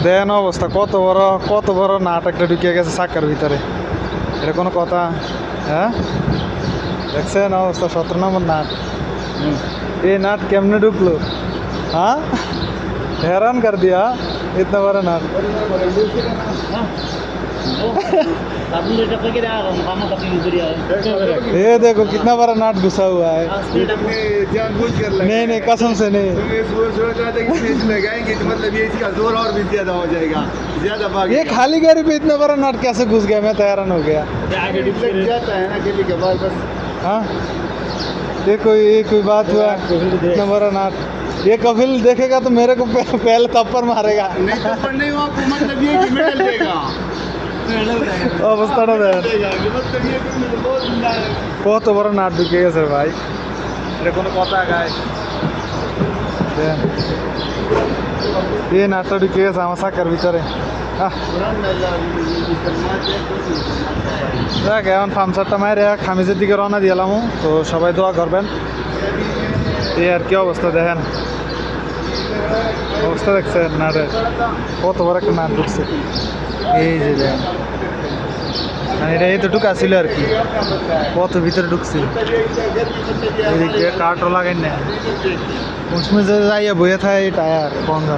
দেন অবস্থা কত বড় নাট একটা ঢুকিয়ে গেছে চাকার ভিতরে, এটা কোনো কথা? হ্যাঁ, দেখছেন অবস্থা, 17 নম্বর নাট। ये नाट केमने ढुकलो? हाँ, हैरान कर दिया इतना बड़ा नाट। ये देखो कितना बड़ा नाट घुसा हुआ है। जानबूझ कर नहीं नहीं, कसम से नहीं। सोच रहा था कि इसमें लगाएंगे तो मतलब ये इसका जोर और भी ज्यादा हो जाएगा, ज्यादा भाग ये खाली गाड़ी पे इतना बड़ा नाट कैसे घुस गया? मैं तो हैरान हो गया। लग जाता है ना कभी कभार बस। हाँ, ये कोई बात हुआ? इतना बड़ा नाट ये कपिल देखेगा तो मेरे को पहले थप्पड़ मारेगा। नहीं तो पर नहीं, वो आपको मतलब ये कि मेडल देगा। অবস্থাটা দেন, मतलब ये कि मुझे बहुत जिंदा है। কত বড় নাট ঢুকে গেছে ভাই, এটা কোনো কথা গায়? দেন এই নাটটা ঢুকে গেছে আমার চাকার ভিতরে। দেখ এখন পামচারটা মায়ের খামিজের দিকে রওনা দিলাম, তো সবাই দোয়া করবেন। এই আর কি অবস্থা দেখেন, অবস্থা দেখছেন নাটের, কত বড় একটা নাট ঢুকছে। এই যে দেখেন, মানে এটা এতটুকু আসছিল আর কি, কত ভিতরে ঢুকছে। এদিক দিয়ে কাঠও লাগাই না, उसमें से जाइए बोया था ये टायर कौन सा